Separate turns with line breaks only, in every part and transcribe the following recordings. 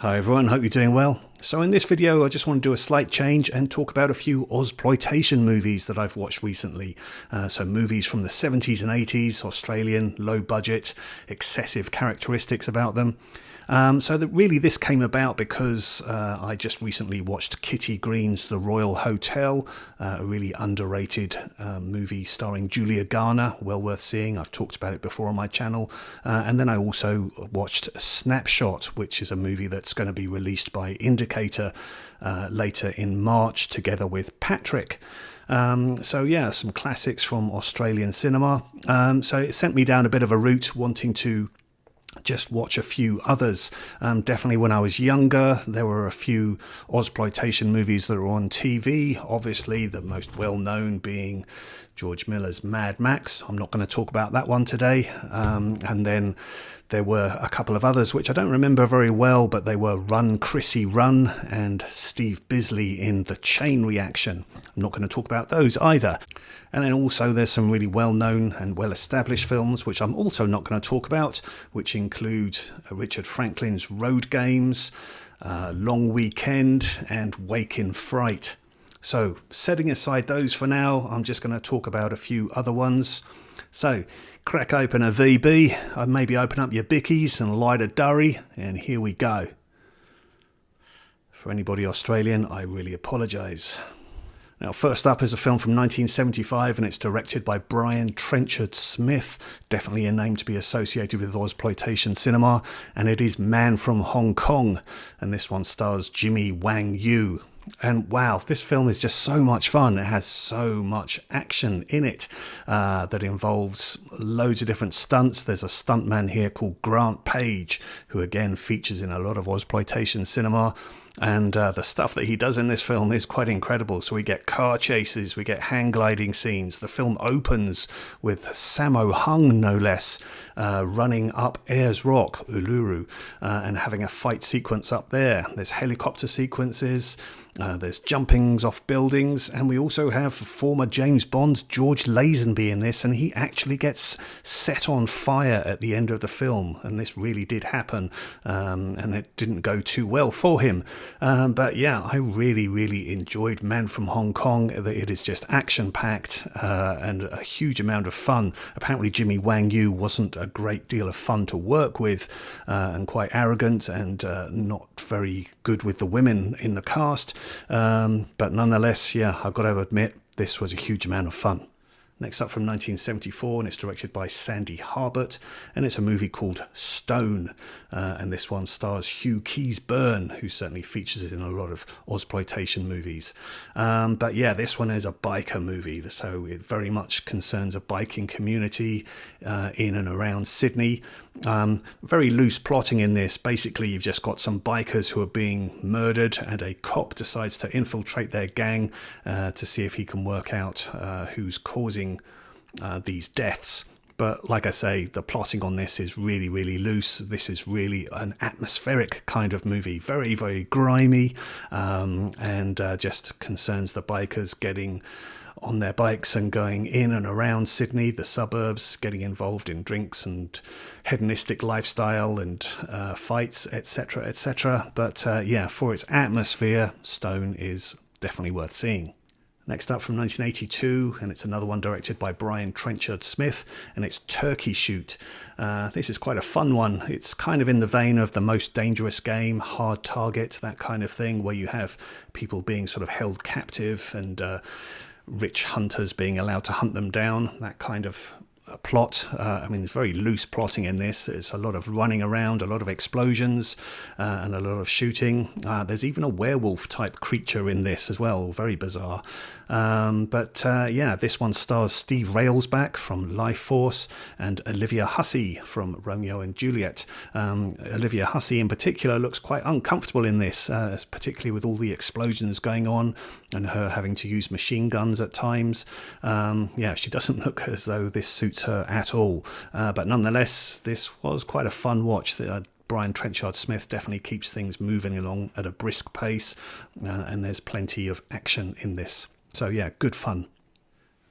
Hi everyone, hope you're doing well. So in this video I just want to do a slight change and talk about a few OZPLOITATION movies that I've watched recently. So movies from the 70s and 80s, Australian, low budget, excessive characteristics about them. So that really this came about because I just recently watched Kitty Green's The Royal Hotel, a really underrated movie starring Julia Garner, well worth seeing. I've talked about it before on my channel. And then I also watched Snapshot, which is a movie that's going to be released by Indicator later in March together with Patrick. So yeah, some classics from Australian cinema. So it sent me down a bit of a route wanting to just watch a few others. Definitely when I was younger, there were a few OZPLOITATION movies that were on TV. Obviously, the most well-known being George Miller's Mad Max. I'm not going to talk about that one today. And then there were a couple of others which I don't remember very well, but they were Run, Chrissy, Run and Steve Bisley in The Chain Reaction. I'm not going to talk about those either. And then also there's some really well-known and well-established films which I'm also not going to talk about, which include Richard Franklin's Road Games, Long Weekend and Wake in Fright. So setting aside those for now, I'm just going to talk about a few other ones. So crack open a VB, maybe open up your bickies and light a durry, and here we go. For anybody Australian, I really apologise. Now, first up is a film from 1975, and it's directed by Brian Trenchard Smith, definitely a name to be associated with OZPLOITATION cinema, and it is Man from Hong Kong, and this one stars Jimmy Wang Yu. And wow, this film is just so much fun. It has so much action in it that involves loads of different stunts. There's a stuntman here called Grant Page, who again features in a lot of OZPLOITATION cinema. And the stuff that he does in this film is quite incredible. So we get car chases, we get hang gliding scenes. The film opens with Sammo Hung, no less, running up Ayers Rock, Uluru, and having a fight sequence up there. There's helicopter sequences. There's jumpings off buildings, and we also have former James Bond George Lazenby in this, and he actually gets set on fire at the end of the film, and this really did happen, and it didn't go too well for him. But yeah, I really enjoyed Man from Hong Kong. It is just action-packed and a huge amount of fun. Apparently Jimmy Wang Yu wasn't a great deal of fun to work with, and quite arrogant and not very good with the women in the cast. But nonetheless, yeah, I've got to admit, this was a huge amount of fun. Next up from 1974, and it's directed by Sandy Harbert, and it's a movie called Stone, and this one stars Hugh Keys-Byrne, who certainly features in a lot of OZPLOITATION movies. But yeah, this one is a biker movie, so it very much concerns a biking community in and around Sydney. Very loose plotting in this. Basically, you've just got some bikers who are being murdered, and a cop decides to infiltrate their gang to see if he can work out who's causing these deaths. But like I say, the plotting on this is really loose. This is really an atmospheric kind of movie, very grimy, and just concerns the bikers getting on their bikes and going in and around Sydney, the suburbs, getting involved in drinks and hedonistic lifestyle and fights, etc. But yeah, for its atmosphere, Stone is definitely worth seeing. Next up from 1982, and it's another one directed by Brian Trenchard Smith, and it's Turkey Shoot. This is quite a fun one. It's kind of in the vein of The Most Dangerous Game, Hard Target, that kind of thing, where you have people being sort of held captive and rich hunters being allowed to hunt them down, that kind of plot. I mean, there's very loose plotting in this. There's a lot of running around, a lot of explosions, and a lot of shooting. There's even a werewolf type creature in this as well, very bizarre. But yeah, this one stars Steve Railsback from Life Force and Olivia Hussey from Romeo and Juliet. Olivia Hussey in particular looks quite uncomfortable in this, particularly with all the explosions going on and her having to use machine guns at times. Yeah, she doesn't look as though this suits her at all. But nonetheless, this was quite a fun watch. Brian Trenchard Smith definitely keeps things moving along at a brisk pace, and there's plenty of action in this. So yeah, good fun.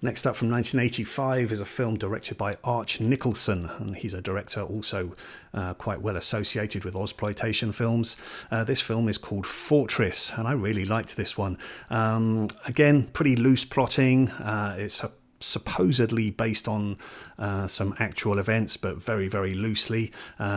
Next up from 1985 is a film directed by Arch Nicholson, and he's a director also quite well associated with Ozploitation films. This film is called Fortress, and I really liked this one. Again, pretty loose plotting. It's supposedly based on some actual events, but very, very loosely.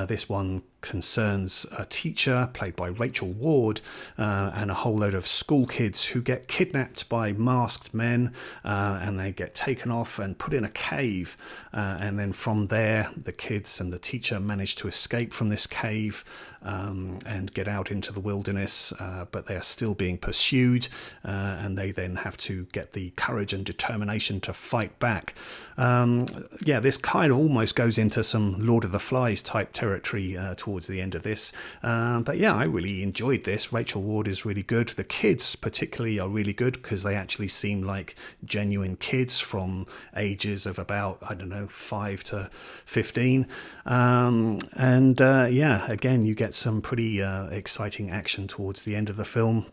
This one concerns a teacher played by Rachel Ward and a whole load of school kids who get kidnapped by masked men, and they get taken off and put in a cave, and then from there the kids and the teacher manage to escape from this cave and get out into the wilderness, but they are still being pursued, and they then have to get the courage and determination to fight back. Yeah, this kind of almost goes into some Lord of the Flies type territory towards the end of this, but yeah, I really enjoyed this. Rachel Ward is really good. The kids particularly are really good because they actually seem like genuine kids from ages of about, I don't know, 5 to 15, and yeah, again, you get some pretty exciting action towards the end of the film.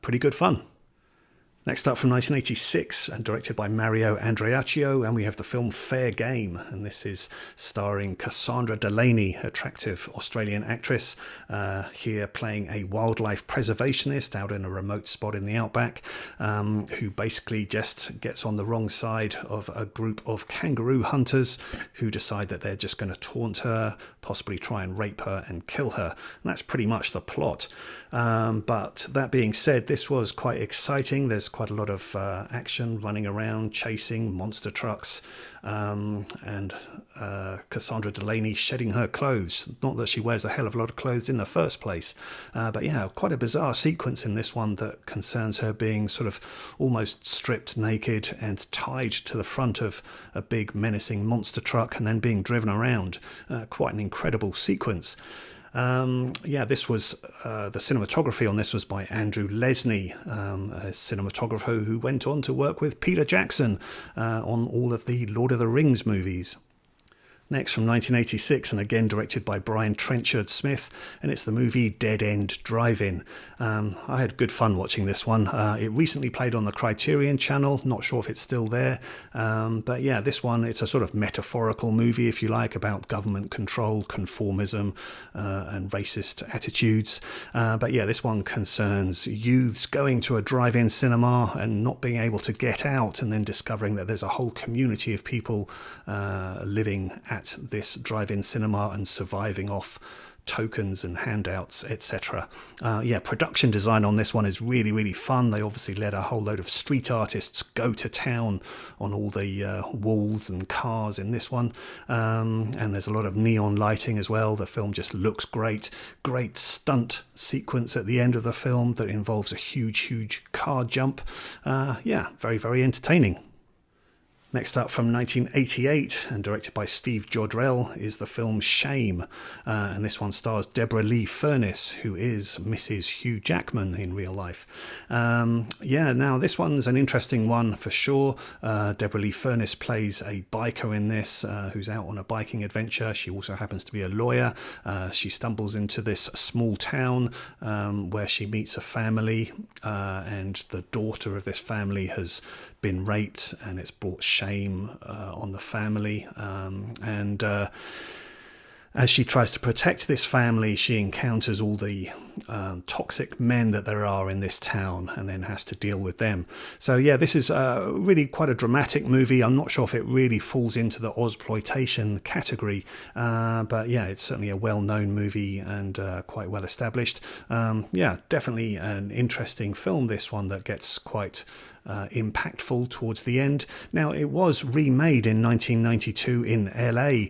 Pretty good fun. Next up from 1986 and directed by Mario Andreacchio, and we have the film Fair Game, and this is starring Cassandra Delaney, attractive Australian actress, here playing a wildlife preservationist out in a remote spot in the outback, who basically just gets on the wrong side of a group of kangaroo hunters who decide that they're just going to taunt her, possibly try and rape her and kill her. And that's pretty much the plot. But that being said, this was quite exciting. There's quite a lot of action, running around, chasing monster trucks, and Cassandra Delaney shedding her clothes. Not that she wears a hell of a lot of clothes in the first place, but yeah, quite a bizarre sequence in this one that concerns her being sort of almost stripped naked and tied to the front of a big menacing monster truck and then being driven around. Quite an incredible sequence. Yeah, this was the cinematography on this was by Andrew Lesney, a cinematographer who went on to work with Peter Jackson on all of the Lord of the Rings movies. Next from 1986, and again directed by Brian Trenchard Smith, and it's the movie Dead End Drive-In. I had good fun watching this one. It recently played on the Criterion channel, not sure if it's still there, but yeah, this one, it's a sort of metaphorical movie, if you like, about government control, conformism, and racist attitudes. But yeah, this one concerns youths going to a drive-in cinema and not being able to get out, and then discovering that there's a whole community of people living at this drive-in cinema and surviving off tokens and handouts, etc. Yeah, production design on this one is really, really fun. They obviously let a whole load of street artists go to town on all the walls and cars in this one, and there's a lot of neon lighting as well. The film just looks great. Great stunt sequence at the end of the film that involves a huge car jump. Yeah, very, very entertaining. Next up from 1988 and directed by Steve Jodrell is the film Shame, and this one stars Deborah Lee Furness, who is Mrs. Hugh Jackman in real life. Yeah, now this one's an interesting one for sure. Deborah Lee Furness plays a biker in this who's out on a biking adventure. She also happens to be a lawyer. She stumbles into this small town where she meets a family, and the daughter of this family has been raped, and it's brought shame on the family, and as she tries to protect this family, she encounters all the toxic men that there are in this town, and then has to deal with them. So yeah, this is really quite a dramatic movie. I'm not sure if it really falls into the Ozploitation category, but yeah, it's certainly a well-known movie and quite well established. Yeah, definitely an interesting film, this one, that gets quite impactful towards the end. Now, it was remade in 1992 in LA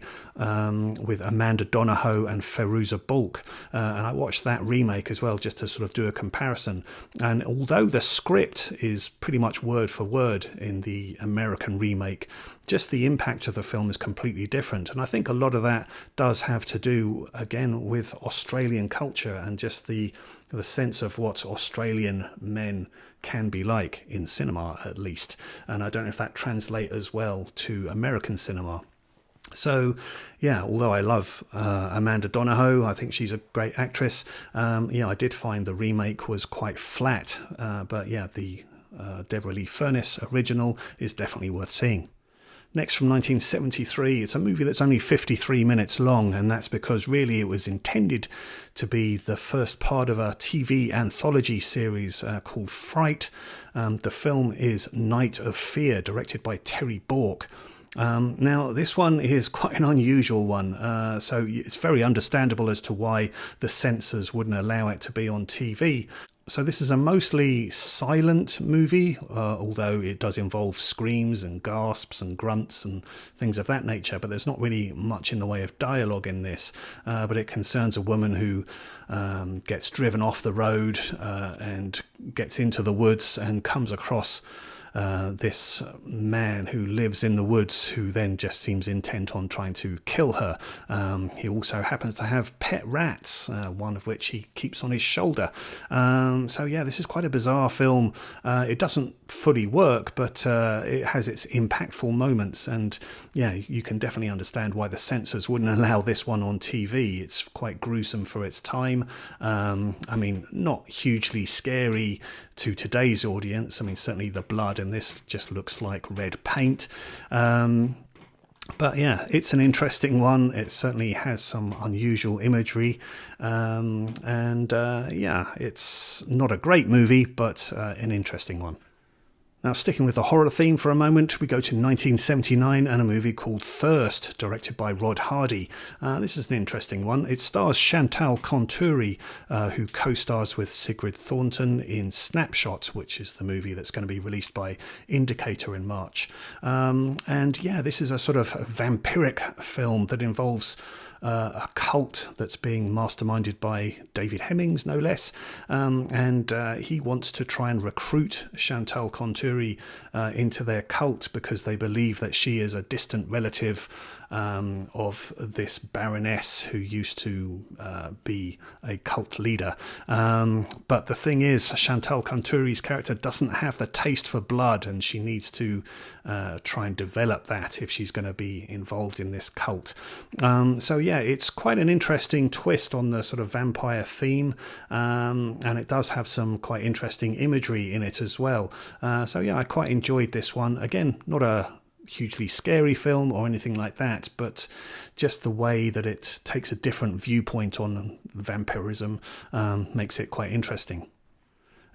with Amanda Donohoe and Fairuza Balk, and I watched that remake as well just to sort of do a comparison. And although the script is pretty much word for word in the American remake, just the impact of the film is completely different. And I think a lot of that does have to do, again, with Australian culture and just the sense of what Australian men can be like in cinema, at least. And I don't know if that translates as well to American cinema. So yeah, although I love Amanda Donohoe, I think she's a great actress. Yeah, I did find the remake was quite flat, but yeah, the Deborah Lee Furness original, is definitely worth seeing. Next, from 1973, it's a movie that's only 53 minutes long, and that's because really it was intended to be the first part of a TV anthology series called Fright. The film is Night of Fear, directed by Terry Bork. Now, this one is quite an unusual one, so it's very understandable as to why the censors wouldn't allow it to be on TV. So this is a mostly silent movie, although it does involve screams and gasps and grunts and things of that nature, but there's not really much in the way of dialogue in this. But it concerns a woman who gets driven off the road and gets into the woods and comes across this man who lives in the woods, who then just seems intent on trying to kill her. He also happens to have pet rats, one of which he keeps on his shoulder. So yeah, this is quite a bizarre film. It doesn't fully work, but it has its impactful moments, and yeah, you can definitely understand why the censors wouldn't allow this one on TV. It's quite gruesome for its time. I mean, not hugely scary to today's audience. I mean, certainly the blood in this just looks like red paint. But yeah, it's an interesting one. It certainly has some unusual imagery. Yeah, it's not a great movie, but an interesting one. Now, sticking with the horror theme for a moment, we go to 1979 and a movie called Thirst, directed by Rod Hardy. This is an interesting one. It stars Chantal Conturi, who co-stars with Sigrid Thornton in Snapshot, which is the movie that's going to be released by Indicator in March. And yeah, this is a sort of vampiric film that involves a cult that's being masterminded by David Hemmings, no less, and he wants to try and recruit Chantal Conturi into their cult because they believe that she is a distant relative of this baroness who used to be a cult leader. But the thing is, Chantal Conturi's character doesn't have the taste for blood, and she needs to try and develop that if she's going to be involved in this cult. So yeah, it's quite an interesting twist on the sort of vampire theme, and it does have some quite interesting imagery in it as well. So yeah, I quite enjoyed this one. Again, not a hugely scary film or anything like that, but just the way that it takes a different viewpoint on vampirism makes it quite interesting.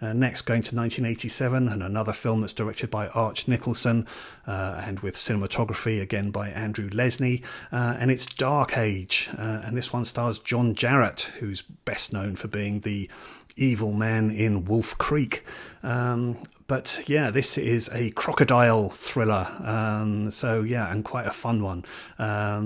Next, going to 1987, and another film that's directed by Arch Nicholson and with cinematography again by Andrew Lesnie, and it's Dark Age, and this one stars John Jarratt, who's best known for being the evil man in Wolf Creek. But yeah, this is a crocodile thriller. So yeah, and quite a fun one.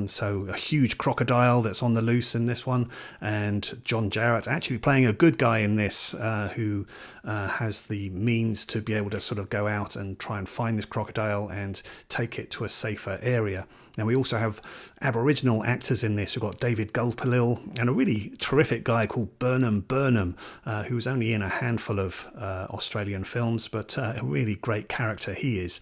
So a huge crocodile that's on the loose in this one, and John Jarratt actually playing a good guy in this, who has the means to be able to sort of go out and try and find this crocodile and take it to a safer area. Now, we also have Aboriginal actors in this. We've got David Gulpilil and a really terrific guy called Burnham Burnham, who was only in a handful of Australian films, but a really great character he is.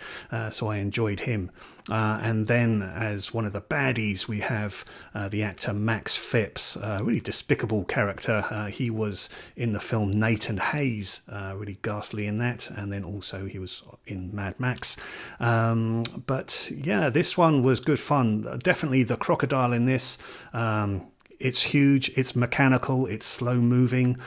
So I enjoyed him. And then as one of the baddies, we have the actor Max Phipps, a really despicable character. He was in the film Nathan Hayes, really ghastly in that. And then also he was in Mad Max. But yeah, this one was good fun. Definitely the crocodile in this. It's huge, it's mechanical, it's slow moving,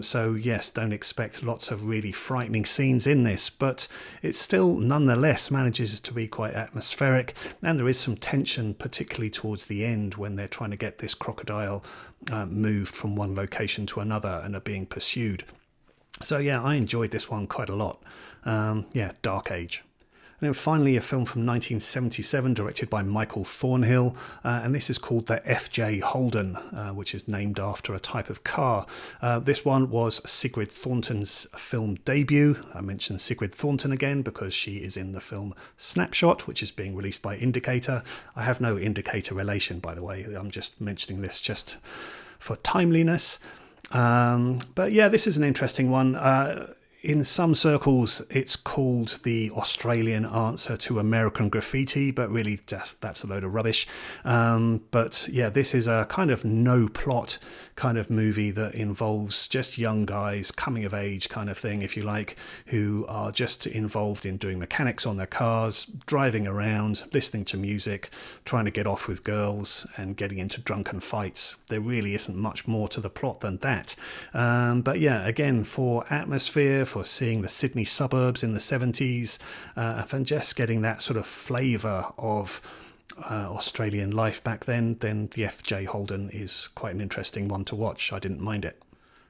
so yes, don't expect lots of really frightening scenes in this, but it still nonetheless manages to be quite atmospheric, and there is some tension, particularly towards the end when they're trying to get this crocodile moved from one location to another and are being pursued. So yeah, I enjoyed this one quite a lot. Yeah, Dark Age. And then finally, a film from 1977 directed by Michael Thornhill, and this is called the FJ Holden, which is named after a type of car. This one was Sigrid Thornton's film debut. I mentioned Sigrid Thornton again because she is in the film Snapshot, which is being released by Indicator. I have no Indicator relation, by the way. I'm just mentioning this just for timeliness. But yeah, this is an interesting one. in some circles, it's called the Australian answer to American Graffiti, but really just that's a load of rubbish. But yeah, this is a kind of no plot kind of movie that involves just young guys, coming of age kind of thing, if you like, who are just involved in doing mechanics on their cars, driving around, listening to music, trying to get off with girls and getting into drunken fights. There really isn't much more to the plot than that. But yeah, again, for atmosphere, for seeing the Sydney suburbs in the 70s, and just getting that sort of flavour of Australian life back then the FJ Holden is quite an interesting one to watch. I didn't mind it.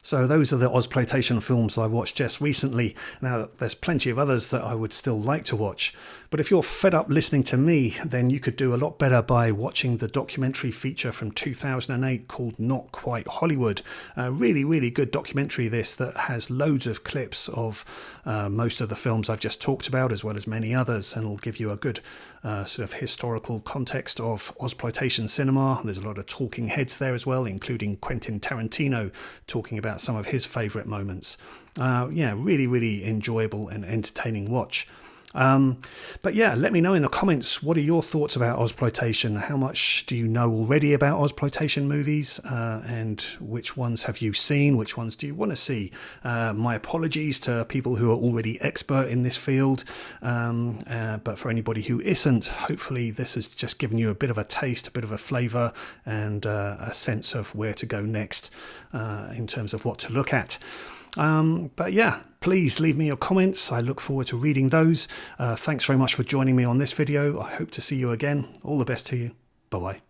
So those are the Ozploitation films I watched just recently. Now, there's plenty of others that I would still like to watch. But if you're fed up listening to me, then you could do a lot better by watching the documentary feature from 2008 called Not Quite Hollywood. A really, really good documentary, this, that has loads of clips of most of the films I've just talked about, as well as many others, and will give you a good sort of historical context of Ozploitation cinema. There's a lot of talking heads there as well, including Quentin Tarantino talking about some of his favourite moments. Yeah, really, really enjoyable and entertaining watch. But yeah, let me know in the comments, what are your thoughts about Ozploitation? How much do you know already about Ozploitation movies, and which ones have you seen? Which ones do you want to see? My apologies to people who are already expert in this field, but for anybody who isn't, hopefully this has just given you a bit of a taste, a bit of a flavour, and a sense of where to go next in terms of what to look at. But yeah, please leave me your comments. I look forward to reading those. Thanks very much for joining me on this video. I hope to see you again. All the best to you. Bye-bye.